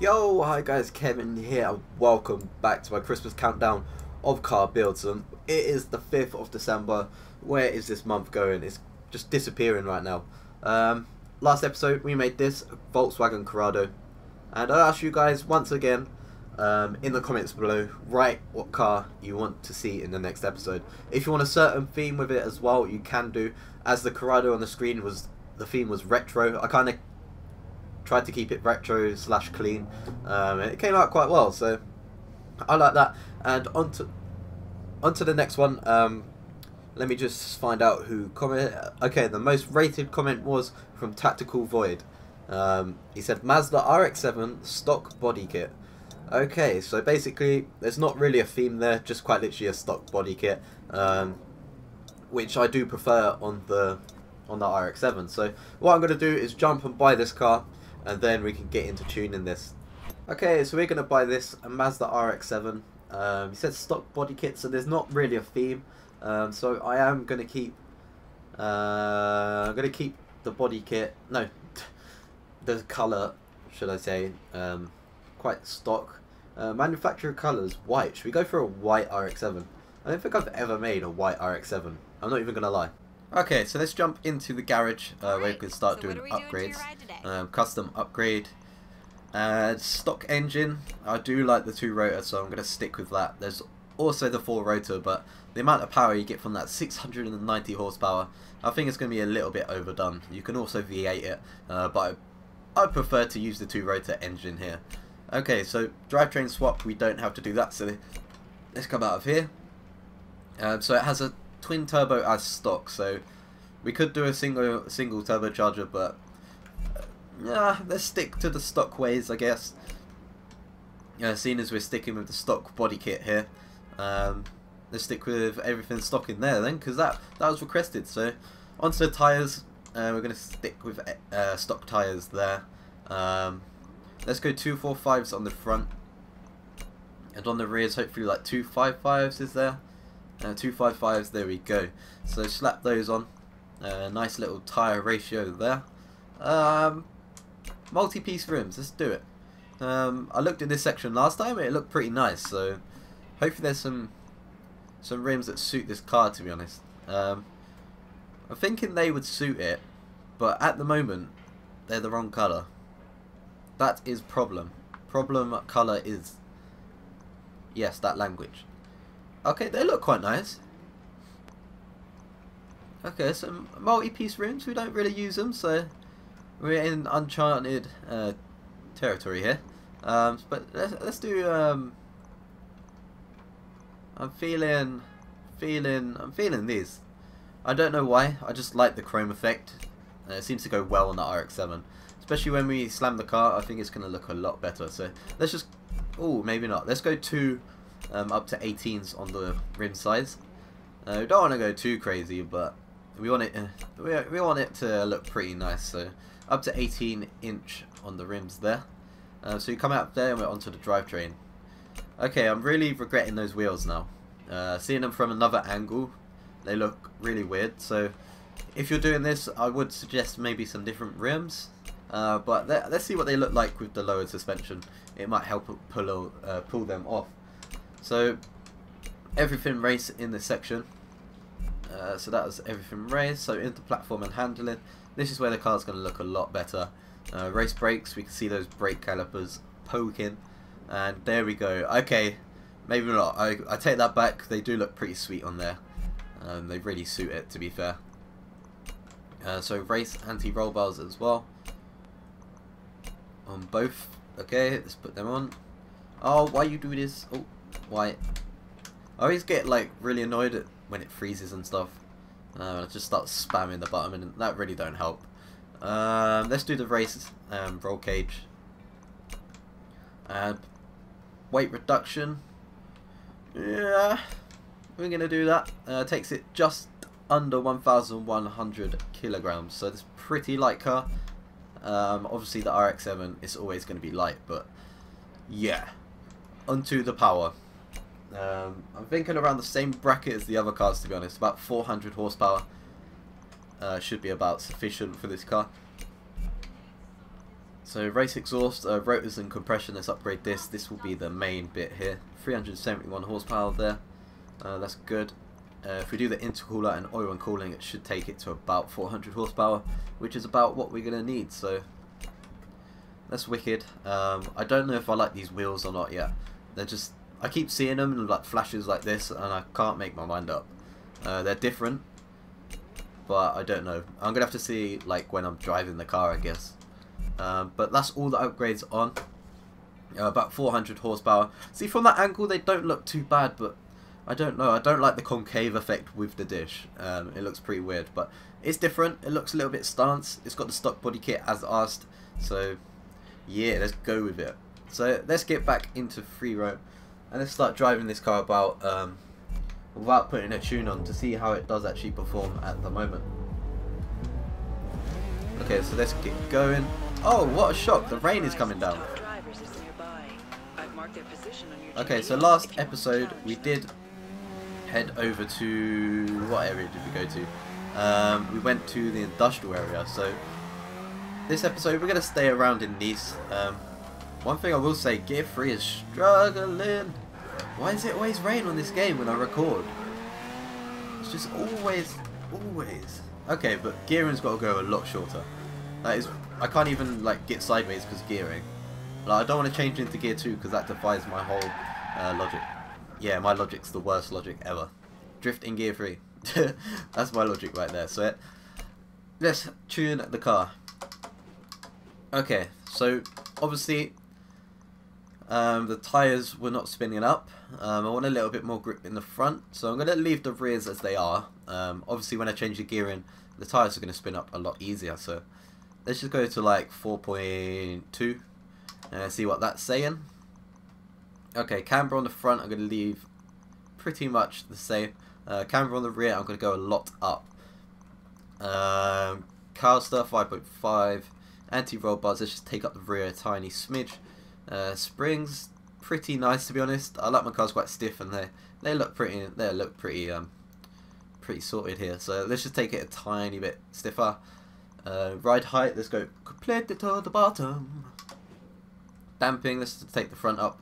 Yo, hi guys, Kevin here, and welcome back to my Christmas countdown of car builds. It is the 5th of December. Where is this month going? It's just disappearing right now. Last episode we made this Volkswagen Corrado, and I asked you guys once again in the comments below, write what car you want to see in the next episode. If you want a certain theme with it as well, you can do. As the Corrado on the screen the theme was retro, I kind of tried to keep it retro slash clean, and it came out quite well, so I like that. And onto the next one. Let me just find out who commented. Okay, the most rated comment was from Tactical Void. He said Mazda Rx7 stock body kit. Okay, so basically there's not really a theme there, just quite literally a stock body kit, which I do prefer on the Rx7. So what I'm going to do is jump and buy this car, and then we can get into tuning this. Okay, so we're going to buy this, a Mazda Rx7. He said stock body kit, so there's not really a theme. So I am going to keep the body kit, no, the colour, should I say, quite stock. Manufacturer colours, white. Should we go for a white Rx7? I don't think I've ever made a white Rx7. I'm not even going to lie. Okay, so let's jump into the garage where we can start doing upgrades. Custom upgrade. Stock engine. I do like the 2-rotor, so I'm going to stick with that. There's also the 4-rotor, but the amount of power you get from that 690 horsepower, I think it's going to be a little bit overdone. You can also V8 it, but I prefer to use the 2-rotor engine here. Okay, so drivetrain swap, we don't have to do that, so let's come out of here. So it has a twin turbo as stock, so we could do a single turbocharger, but let's stick to the stock ways, I guess. Seeing as we're sticking with the stock body kit here, let's stick with everything stock in there then, because that was requested. So onto the tyres, we're going to stick with stock tyres there. Let's go 245s on the front, and on the rears hopefully like 255s is there. 255s, there we go. So slap those on. Nice little tyre ratio there. Multi-piece rims, let's do it. I looked in this section last time and it looked pretty nice, so hopefully there's some rims that suit this car, to be honest. I'm thinking they would suit it, but at the moment they're the wrong colour. That is problem. Problem colour is, yes, that language. Okay, they look quite nice. Okay, some multi-piece rims, we don't really use them, so we're in uncharted territory here. But let's do. I'm feeling these. I don't know why. I just like the chrome effect. It seems to go well on the Rx7, especially when we slam the car. I think it's going to look a lot better. So let's just. Oh, maybe not. Let's go to up to 18s on the rim size. We don't want to go too crazy, but we want it. We want it to look pretty nice. So up to 18-inch on the rims there. So you come out there and we're onto the drivetrain. Okay, I'm really regretting those wheels now. Seeing them from another angle, they look really weird. So if you're doing this, I would suggest maybe some different rims. But let's see what they look like with the lowered suspension. It might help pull them off. So everything race in this section. So that was everything race. So into platform and handling. This is where the car's going to look a lot better. Race brakes, we can see those brake calipers poking, and there we go. Okay, maybe not. I take that back. They do look pretty sweet on there. They really suit it, to be fair. So race anti-roll bars as well on both. Okay, let's put them on. Oh, why you do this? Oh, why? I always get like really annoyed when it freezes and stuff. I just start spamming the button, and that really don't help. Let's do the race roll cage. Weight reduction. Yeah, we're gonna do that. Takes it just under 1,100 kilograms, so it's pretty light car. Obviously the Rx7 is always going to be light, but yeah. Onto the power. I'm thinking around the same bracket as the other cars, to be honest. About 400 horsepower should be about sufficient for this car. So race exhaust, rotors and compression, let's upgrade this. This will be the main bit here. 371 horsepower there. That's good. If we do the intercooler and oil and cooling, it should take it to about 400 horsepower, which is about what we're going to need. So that's wicked. I don't know if I like these wheels or not yet. They're just, I keep seeing them in like flashes like this, and I can't make my mind up. They're different, but I don't know. I'm gonna have to see like when I'm driving the car, I guess. But that's all the upgrades on. About 400 horsepower. See, from that angle they don't look too bad, but I don't know. I don't like the concave effect with the dish. It looks pretty weird, but it's different. It looks a little bit stance. It's got the stock body kit as asked. So yeah, let's go with it. So let's get back into free roam and let's start driving this car about without putting a tune on to see how it does actually perform at the moment. Okay, so let's get going. Oh, what a shock! The rain is coming down. Okay, so last episode we did head over to, what area did we go to? We went to the industrial area. So this episode we're going to stay around in Nice. One thing I will say, Gear 3 is struggling. Why does it always rain on this game when I record? It's just always. Okay, but gearing's got to go a lot shorter. That is, I can't even like get sideways because gearing. Like, I don't want to change into Gear 2 because that defies my whole logic. Yeah, my logic's the worst logic ever. Drift in Gear 3. That's my logic right there. So let's tune the car. Okay, so obviously the tyres were not spinning up. I want a little bit more grip in the front, so I'm going to leave the rears as they are. Obviously when I change the gearing, the tyres are going to spin up a lot easier, so let's just go to like 4.2 and see what that's saying. Okay, camber on the front I'm going to leave pretty much the same. Camber on the rear I'm going to go a lot up. Caster 5.5. Anti-roll bars, let's just take up the rear a tiny smidge. Springs, pretty nice to be honest. I like my cars quite stiff and they look pretty. Pretty sorted here. So let's just take it a tiny bit stiffer. Ride height, let's go completely to the bottom. Damping, let's just take the front up,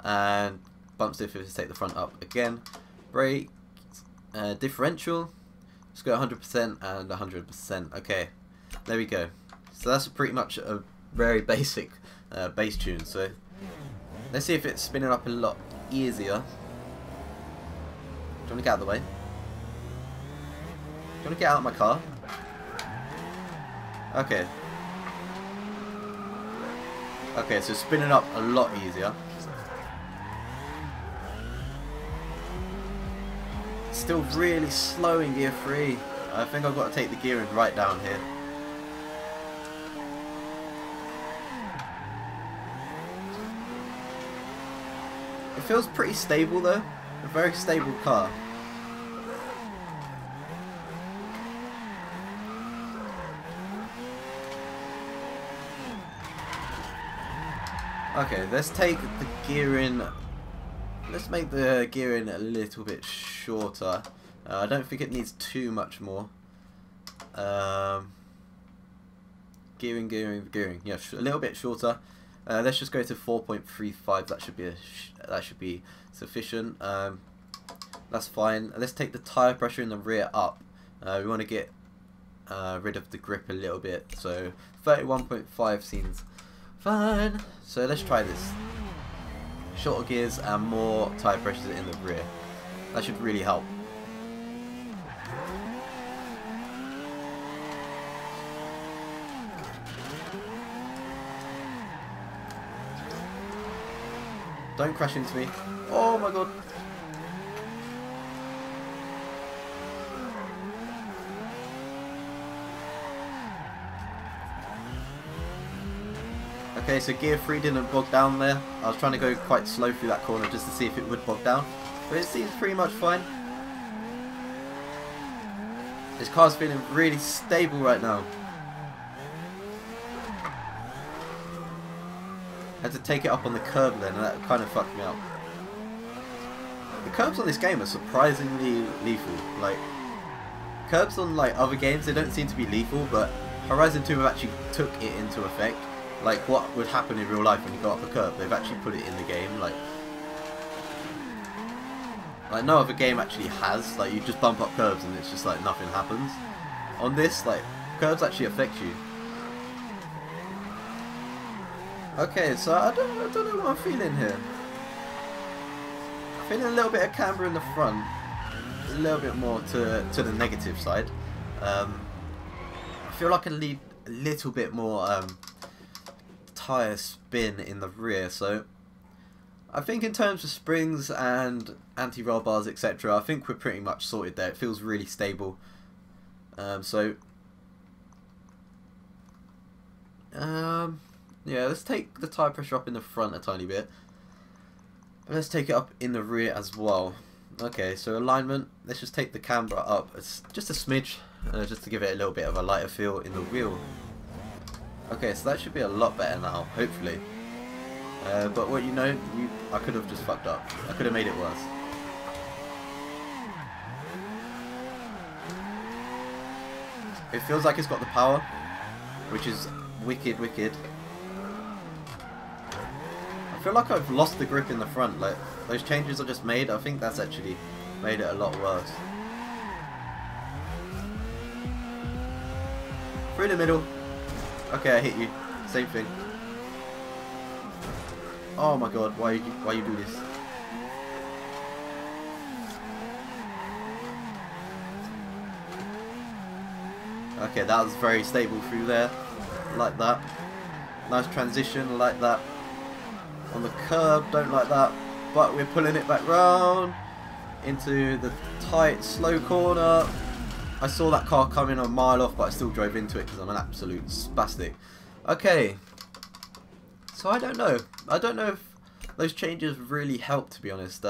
and bump stiff, let's take the front up again. Brake, differential, let's go 100% and 100%. Okay, there we go. So that's pretty much a very basic bass tune. So let's see if it's spinning up a lot easier. Do you want to get out of the way? Do you want to get out of my car? Okay. Okay, so spinning up a lot easier. Still really slow in Gear 3. I think I've got to take the gearing right down here. It feels pretty stable though. A very stable car. Okay, let's take the gearing. Let's make the gearing a little bit shorter. I don't think it needs too much more. Gearing. Yeah, a little bit shorter. Let's just go to 4.35. That should be sufficient. That's fine. Let's take the tire pressure in the rear up. We want to get rid of the grip a little bit. So 31.5 seems fine. So let's try this. Shorter gears and more tire pressure in the rear. That should really help. Don't crash into me. Oh my god. Okay, so Gear 3 didn't bog down there. I was trying to go quite slow through that corner just to see if it would bog down. But it seems pretty much fine. This car's feeling really stable right now. Had to take it up on the curb then, and that kind of fucked me up. The curbs on this game are surprisingly lethal. Like, curbs on like other games, they don't seem to be lethal, but Horizon 2 have actually took it into effect. like what would happen in real life when you go up a curb. They've actually put it in the game, like no other game actually has. Like you just bump up curbs and it's just like nothing happens. On this, like curbs actually affect you. Okay, so I don't know what I'm feeling here. I'm feeling a little bit of camber in the front, a little bit more to the negative side. I feel like I need a little bit more tyre spin in the rear. So I think in terms of springs and anti-roll bars, etc., I think we're pretty much sorted there. It feels really stable. Yeah, let's take the tyre pressure up in the front a tiny bit. And let's take it up in the rear as well. Okay, so alignment, let's just take the camber up just a smidge, just to give it a little bit of a lighter feel in the wheel. Okay, so that should be a lot better now, hopefully. But what I could have just fucked up. I could have made it worse. It feels like it's got the power, which is wicked, wicked. I feel like I've lost the grip in the front. Like those changes I just made, I think that's actually made it a lot worse. Through the middle. Okay, I hit you. Same thing. Oh my god, why you do this? Okay, that was very stable through there. Like that. Nice transition, like that. On the curb, don't like that. But we're pulling it back round into the tight, slow corner. I saw that car coming a mile off, but I still drove into it because I'm an absolute spastic. Okay. So I don't know. I don't know if those changes really help, to be honest.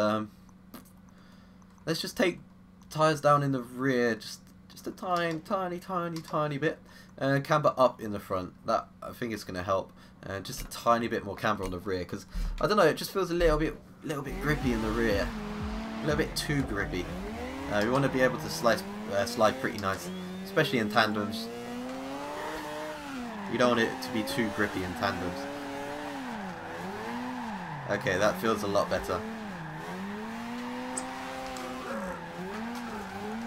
Let's just take tyres down in the rear, just a tiny bit, and camber up in the front. That I think is going to help, and just a tiny bit more camber on the rear, because I don't know, it just feels a little bit grippy in the rear, a little bit too grippy. We want to be able to slide pretty nice, especially in tandems. You don't want it to be too grippy in tandems. Okay, that feels a lot better.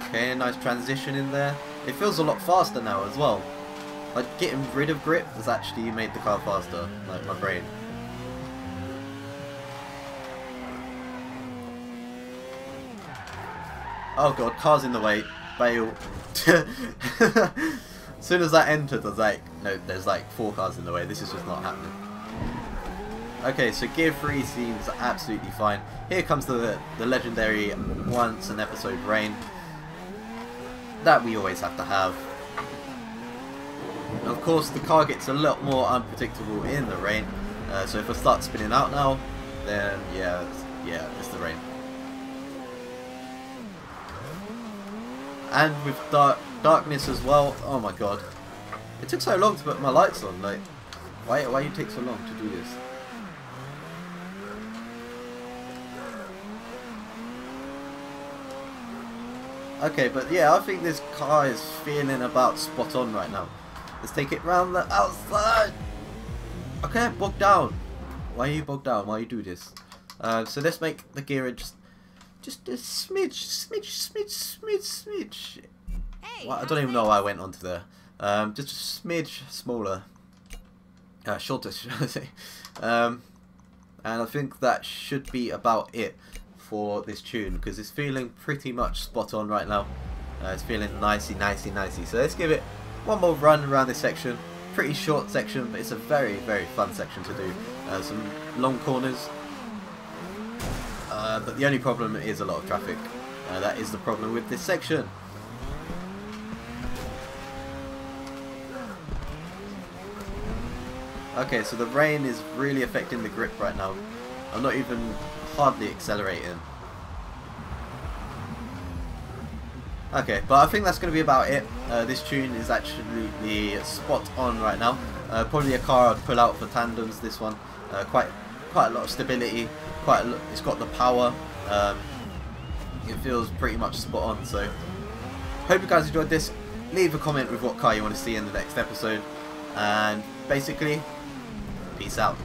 Okay, nice transition in there. It feels a lot faster now as well. Like getting rid of grip has actually made the car faster, like my brain. Oh god, car's in the way. Bail. As soon as that entered, I was like, no, there's like 4 cars in the way. This is just not happening. Okay, so gear 3 seems absolutely fine. Here comes the legendary once an episode rain that we always have to have. And of course, the car gets a lot more unpredictable in the rain. So if I start spinning out now, then yeah, it's the rain. And with darkness as well. Oh my god, it took so long to put my lights on. Like, why you take so long to do this? Okay, but yeah, I think this car is feeling about spot on right now. Let's take it round the outside. Okay, bogged down. Why are you bogged down? Why you do this? So let's make the gear just a smidge. Hey, well, I don't even know why I went onto there. Just a smidge smaller, shorter, should I say? And I think that should be about it for this tune, because it's feeling pretty much spot on right now. It's feeling nicey. So let's give it one more run around this section. Pretty short section, but it's a very fun section to do. Some long corners, but the only problem is a lot of traffic. That is the problem with this section. Okay, so the rain is really affecting the grip right now. I'm not even hardly accelerating. Okay, but I think that's going to be about it. This tune is actually spot on right now. Probably a car I'd pull out for tandems. This one, quite a lot of stability. It's got the power. It feels pretty much spot on. So, hope you guys enjoyed this. Leave a comment with what car you want to see in the next episode, and basically, Peace out.